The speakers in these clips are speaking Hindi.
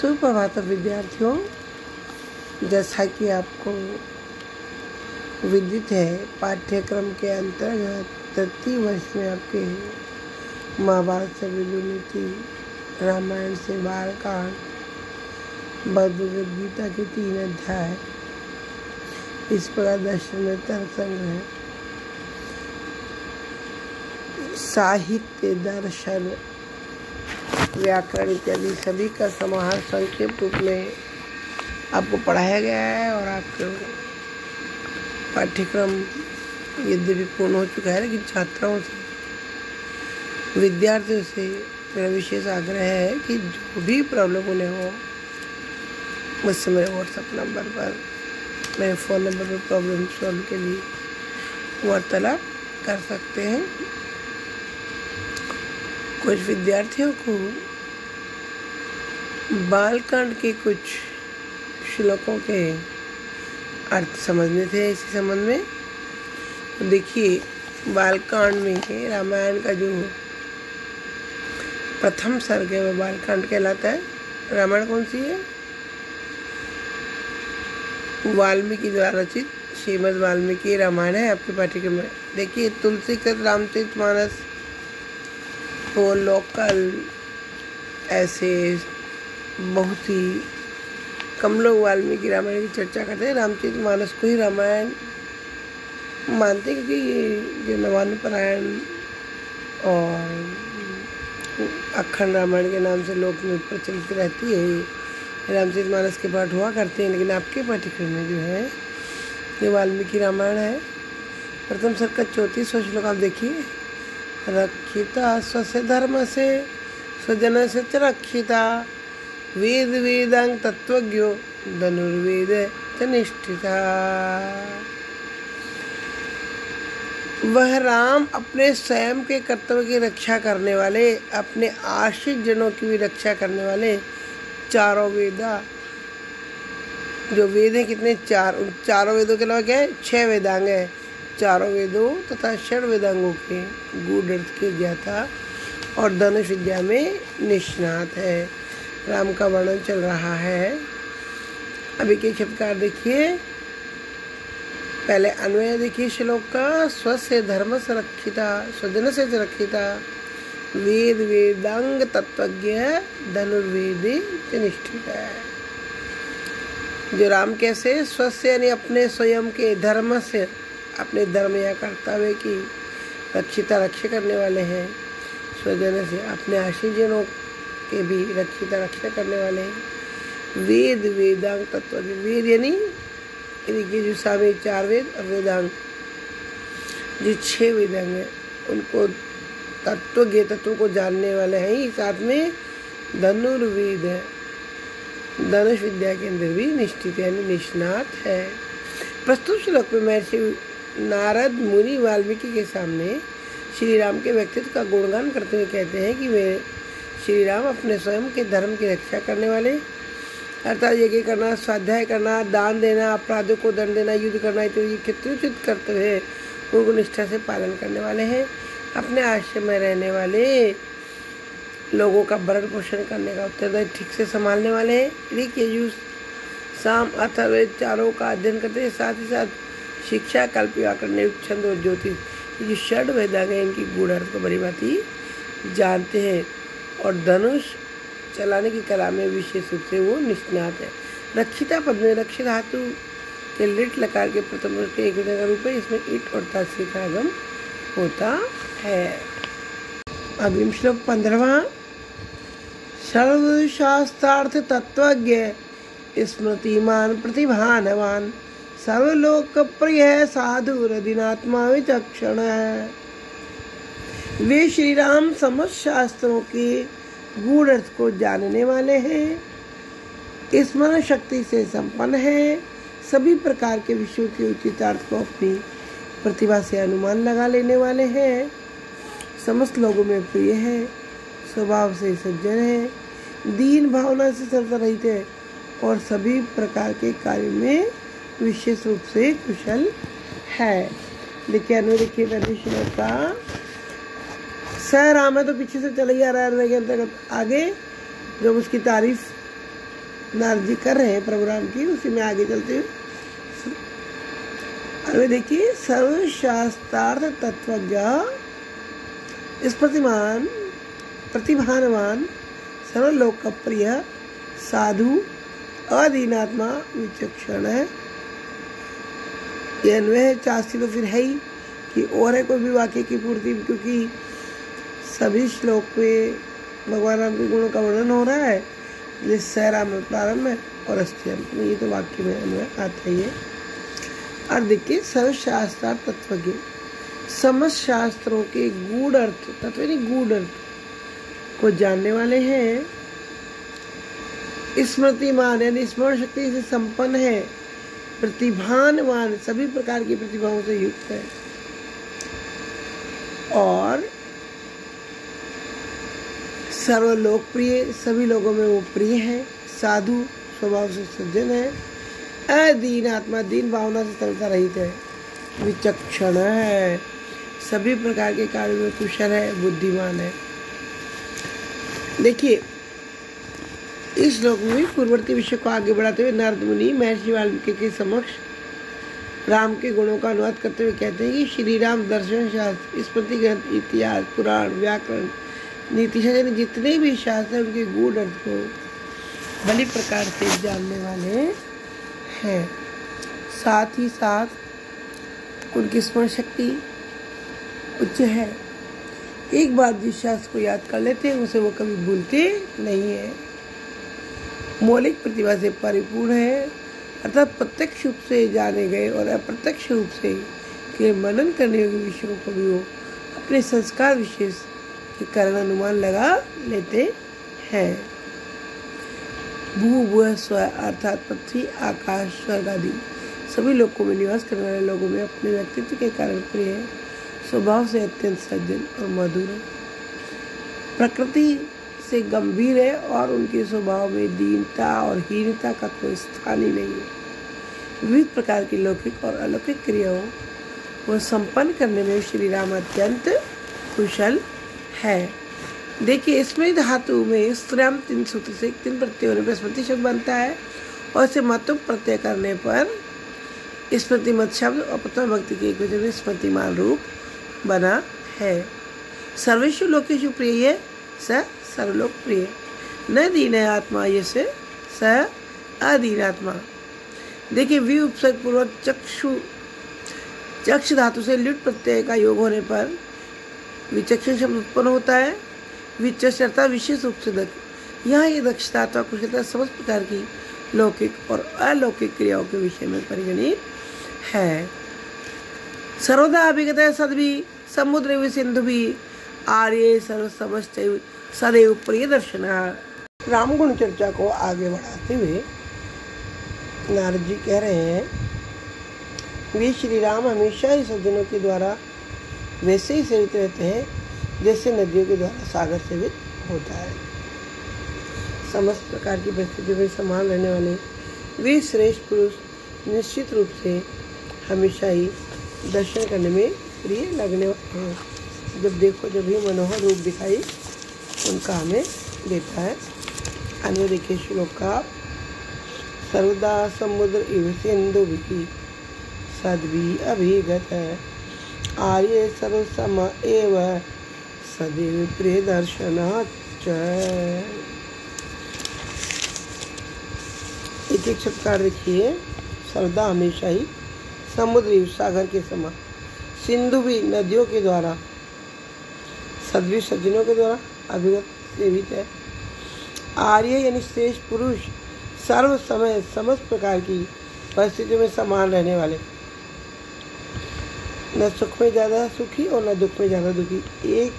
सुप्रभात विद्यार्थियों, जैसा कि आपको विदित है, पाठ्यक्रम के अंतर्गत तृतीय वर्ष में आपके महाभारत से विदुनीति, रामायण से बालकांड, भगवद गीता के 3 अध्याय, इस प्रकार दर्शन में तर्क संग्रह, साहित्य, दर्शन, व्याकरण इत्यादि सभी का समाहार संक्षेप रूप में आपको पढ़ाया गया है। और आपका पाठ्यक्रम यद्यपि पूर्ण हो चुका है, लेकिन छात्राओं से, विद्यार्थियों से मेरा विशेष आग्रह है कि जो भी प्रॉब्लम उन्हें हो, मुझसे मेरे व्हाट्सएप नंबर पर, मेरे फ़ोन नंबर पर प्रॉब्लम सॉल्व के लिए वार्तालाप कर सकते हैं। कुछ विद्यार्थियों को बालकांड के कुछ श्लोकों के अर्थ समझने थे। इसी संबंध में तो देखिए, बालकांड में रामायण का जो प्रथम सर्ग है वह बालकांड कहलाता है। रामायण कौन सी है? वाल्मीकि द्वारा रचित श्रीमद् वाल्मीकि रामायण है आपके पाठ्यक्रम में। देखिए, तुलसीकृत रामचरितमानस वो लोकल ऐसे बहुत ही कम लोग वाल्मीकि रामायण की चर्चा करते हैं। रामचरितमानस को ही रामायण मानते हैं, क्योंकि ये जो नवानुपरायण और अखंड रामायण के नाम से लोक में प्रचलित रहती है, ये रामचरितमानस के पाठ हुआ करते हैं। लेकिन आपके पाठ्यक्रम में जो है ये वाल्मीकि रामायण है। प्रथम सर्ग का 34वां श्लोक आप देखिए, रक्षिता स्वस्य धर्म से स्वजन से च रक्षिता, वेद वेदांग तत्वज्ञो धनुर्वेद च निष्ठिता। वह राम अपने स्वयं के कर्तव्य की रक्षा करने वाले, अपने आश्रित जनों की भी रक्षा करने वाले, चारों वेदा, जो वेद हैं कितने? 4। उन चारों वेदों के अलावा क्या है? 6 वेदांग है। चारों वेदों तथा 6 वेदांगों के गूढ़ अर्थ के ज्ञाता और धनुष विद्या में निष्णात है। राम का वर्णन चल रहा है। अभी के शब्दकार देखिए, पहले अन्वय देखिए श्लोक का, स्वस्य धर्म से रक्षिता, स्वजन से रक्षिता, वेद वेदांग तत्वज्ञ धनुर्वेदे निष्ठिता है। जो राम कैसे? स्वस्य यानी अपने स्वयं के, धर्म से अपने धर्म या कर्तव्य की रक्षिता, रक्षा करने वाले हैं। स्वजन से अपने आश्रितजनों के भी रक्षा करने वाले हैं। वेद वेदांग तत्वज्ञ, वेद यानी देखिए जो सामने 4 वेद और वेदांग जो 6 वेदांग हैं, उनको तत्वज्ञ, तत्वों को जानने वाले हैं ही। साथ में धनुर्वेद है, धनुष विद्या के अंदर भी निष्ठित यानी निष्णात है। प्रस्तुत श्लोक में महर्षि नारद मुनि वाल्मीकि के सामने श्री राम के व्यक्तित्व का गुणगान करते हुए कहते हैं कि वे श्री राम अपने स्वयं के धर्म की रक्षा करने वाले, अर्थात यज्ञ करना, स्वाध्याय करना, दान देना, अपराधों को दंड देना, युद्ध करना इत्यादि क्षत्रियोचित कर्तव्य है, उनको निष्ठा से पालन करने वाले हैं। अपने आश्रम में रहने वाले लोगों का भरण पोषण करने का उत्तरदायित्व ठीक से संभालने वाले हैं। देखिए, युग साम अथर्ववेद चारों का अध्ययन करते हैं, साथ ही साथ शिक्षा, कल्प, व्याकरण, छंद और ज्योतिष, ये जो 6 वेदांग हैं, इनकी गूढ़ अर्थ को बड़ी भांति जानते हैं। और धनुष चलाने की कला में विशेष रूप से वो निष्णात है। रक्षिता पद में रक्षित धातु के लिट लकार के प्रथम वर्ष के एक विधान का रूप है। इसमें ईट और तासी का आगम होता है। अग्रिम श्लोक 15वां, सर्वशास्त्रार्थ तत्वज्ञ स्मृतिमान प्रतिभानवान, सर्वलोक प्रिय साधु रदिनात्मा विचक्षण है। वे श्री राम समस्त शास्त्रों के गूढ़ अर्थ को जानने वाले हैं, स्मरण शक्ति से संपन्न है, सभी प्रकार के विषयों के उचित अर्थ को अपनी प्रतिभा से अनुमान लगा लेने वाले हैं, समस्त लोगों में प्रिय है, स्वभाव से सज्जन है, दीन भावना से सर्वथा रहित है और सभी प्रकार के कार्य में विशेष रूप से कुशल है। देखिए अनुय, देखिए पहले श्लोक का सह राम है तो पीछे से चला ही आ रहा है के अंतर्गत। आगे जब उसकी तारीफ नारद जी कर रहे हैं प्रभु राम की, उसी में आगे चलते हुए अरे देखिए, सर्वशास्त्रार्थ तत्वज्ञ इस प्रतिभानवान सर्वलोकप्रिय साधु अधीनात्मा विचक्षण है। ये अन्वय चास्ती तो फिर है ही कि और है कोई भी वाक्य की पूर्ति, क्योंकि सभी श्लोक में भगवान राम के गुणों का वर्णन हो रहा है, जिस राम में प्रारंभ में और अस्थि अंत में, ये तो वाक्य में अन्वय आता ही है। और देखिए, सर्वशास्त्र तत्वज्ञ समस्त शास्त्रों के गूढ़ अर्थ, तत्व नहीं गूढ़ अर्थ को जानने वाले हैं। स्मृतिमान यानी स्मरण शक्ति से संपन्न है, प्रतिभानवान सभी प्रकार की प्रतिभाओं से युक्त है, और सर्वलोकप्रिय सभी लोगों में वो प्रिय है, साधु स्वभाव से सज्जन है, अदीन आत्मा दीन भावना से तरलता रहित है, विचक्षण है, सभी प्रकार के कार्यों में कुशल है, बुद्धिमान है। देखिए, इस श्लोक में पूर्ववर्ती विषय को आगे बढ़ाते हुए नारद मुनि महर्षि वाल्मीकि के समक्ष राम के गुणों का अनुवाद करते हुए कहते हैं कि श्री राम दर्शन शास्त्र, स्मृति ग्रंथ, इतिहास, पुराण, व्याकरण, नीति शास्त्र जितने भी शास्त्र हैं उनके गूढ़ अर्थ को भली प्रकार से जानने वाले हैं। साथ ही साथ उनकी स्मरण शक्ति उच्च है। एक बार जिस शास्त्र को याद कर लेते हैं उसे वो कभी भूलते नहीं है। मौलिक प्रतिभा से परिपूर्ण है, अर्थात प्रत्यक्ष रूप से जाने गए और अप्रत्यक्ष रूप से के मनन करने योग्य विषयों को भी वो अपने संस्कार विशेष के कारण अनुमान लगा लेते हैं। भू भुव स्व अर्थात पृथ्वी, आकाश, स्वर्ग आदि सभी लोगों में निवास करने वाले लोगों में अपने व्यक्तित्व के कारण प्रिय है, स्वभाव से अत्यंत सज्जन और मधुर है, प्रकृति से गंभीर है और उनके स्वभाव में दीनता और हीनता का कोई स्थान ही नहीं है। विविध प्रकार की लौकिक और अलौकिक क्रियाओं को संपन्न करने में श्री राम अत्यंत कुशल है। देखिए, इसमें धातु में स्त्रम 3 सूत्र से 3 प्रत्यय होने पर स्मृति शब्द बनता है, और इसे मतुप प्रत्यय करने पर स्मृति मत शब्द और प्रथम भक्ति के एक वचन में स्मृतिमान रूप बना है। सर्वेषु लोकेषु प्रिय है स सर्वलोक प्रिय, न दीन आत्मा ये से स अदीन आत्मा। देखिए, वि उपसर्ग पूर्वक चक्ष धातु से लुट प्रत्यय का योग होने पर विचक्षण शब्द उत्पन्न होता है। विचक्षणता विशेष रूप से दक्ष, यहाँ ये दक्षता अथवा कुशलता समस्त प्रकार की लौकिक और अलौकिक क्रियाओं के विषय में परिगणित है। सर्वदा अभिगत है सद्भि समुद्र भी सिंधु भी आर्य सर्व समस्त सदैव प्रिय दर्शन। राम गुण चर्चा को आगे बढ़ाते हुए नारद जी कह रहे हैं, वे श्री राम हमेशा ही सज्जनों के द्वारा वैसे ही सेवित रहते हैं जैसे नदियों के द्वारा सागर सेवित होता है। समस्त प्रकार की परिस्थितियों में समान रहने वाले वे श्रेष्ठ पुरुष निश्चित रूप से हमेशा ही दर्शन करने में प्रिय लगने वाले हैं। जब देखो जब भी मनोहर रूप दिखाई उनका हमें देता है। अन्य देखिए श्लोक का, सर्वदा समुद्र इव सिंधु भी सद्भि अभिगत आर्य सर्वसम एव सदैव प्रिय दर्शनाच्च। एक एक शब्दकार देखिए, सर्वदा हमेशा ही, समुद्र सागर के समान, सिंधु भी नदियों के द्वारा, सद्भि सज्जनों के द्वारा अभिगत सेवित है, आर्य यानी श्रेष्ठ पुरुष, सर्व समय समस्त प्रकार की परिस्थितियों में समान रहने वाले, न सुख में ज़्यादा सुखी और न दुख में ज़्यादा दुखी, एक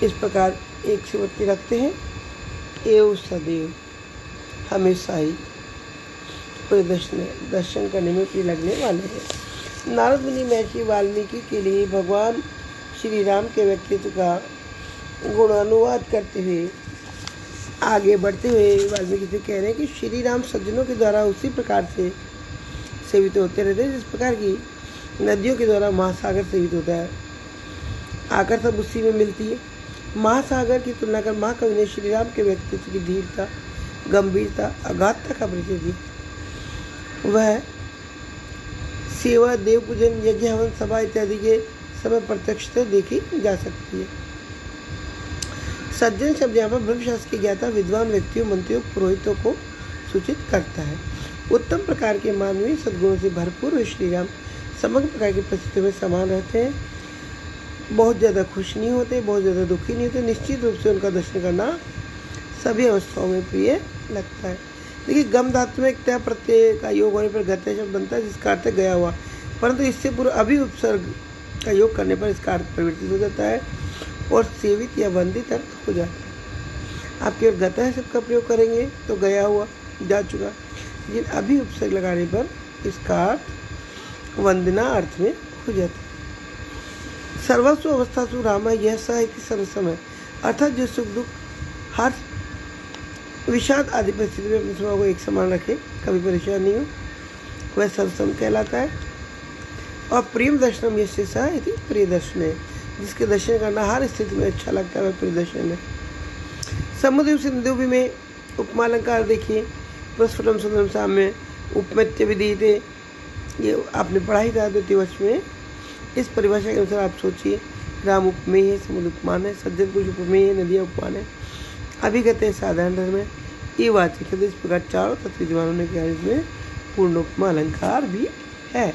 इस प्रकार एक से वृत्ति रखते हैं। एवं सदैव हमेशा ही दर्शन करने में प्रिय लगने वाले हैं। नारद मुनि महर्षि वाल्मीकि के लिए भगवान श्री राम के व्यक्तित्व का गुणानुवाद करते हुए आगे बढ़ते हुए वाल्मीकि से कह रहे हैं कि श्री राम सज्जनों के द्वारा उसी प्रकार से सेवित होते रहते हैं जिस प्रकार की नदियों के द्वारा महासागर सेवित होता है। आकर सब उसी में मिलती है। महासागर की तुलना कर महाकवि ने श्री राम के व्यक्तित्व की धीरता, गंभीरता, अगाधता का परिचय दी। वह सेवा, देव पूजन, यज्ञ, हवन, सभा इत्यादि के समय प्रत्यक्षतः देखी जा सकती है। सज्जन शब्द यहाँ पर ब्रह्मशास्त्र के ज्ञाता, विद्वान व्यक्तियों, मंत्रियों, पुरोहितों को सूचित करता है। उत्तम प्रकार के मानवीय सद्गुणों से भरपूर श्री राम समग्र प्रकार की परिस्थितियों में समान रहते हैं। बहुत ज़्यादा खुश नहीं होते, बहुत ज़्यादा दुखी नहीं होते। निश्चित रूप से उनका दर्शन करना सभी अवस्थाओं में प्रिय लगता है। देखिए, गम धातु में एक तय प्रत्यय का योग होने पर गत्य शब्द बनता है, जिसका अर्थ गया हुआ, परंतु इससे पूर्व अभी उपसर्ग का योग करने पर इसका अर्थ परिवर्तित हो जाता है और सेवित या वंदित अर्थ हो जाता है। आप केवल गतः शब्द का प्रयोग करेंगे तो गया हुआ, जा चुका, लेकिन अभी उपसर्ग लगाने पर इसका अर्थ वंदना अर्थ में हो जाता है। सर्वस्व अवस्थासु राम यह साहित्य सर्वसमय, अर्थात जो सुख दुख, हर्ष, विषाद आदि परिस्थिति में अपने स्वभाव को एक समान रखे, कभी परेशान नहीं हो, वह सर्वसम कहलाता है। और प्रेम दर्शनम यस्य सा इति प्रिय दर्शन है, जिसके दर्शन करना हर स्थिति में अच्छा लगता है, वह प्रिय दर्शन है। समुद्र सिंधु में उपमा अलंकार देखिए, प्रस्फुटम सुंदरम साम्य उपमेत्य विधि, ये आपने पढ़ा ही था द्वितीय वर्ष में। इस परिभाषा के अनुसार आप सोचिए, राम उपमेय है, समुद्र उपमान है, सज्जन पुरुष उपमेय है, नदियाँ उपमान है, अभिगत है, साधारण धर्म है, ये वाचिक है। इस प्रकार चारों तत्व विद्वानों ने किया, इसमें पूर्ण उपमा अलंकार भी है।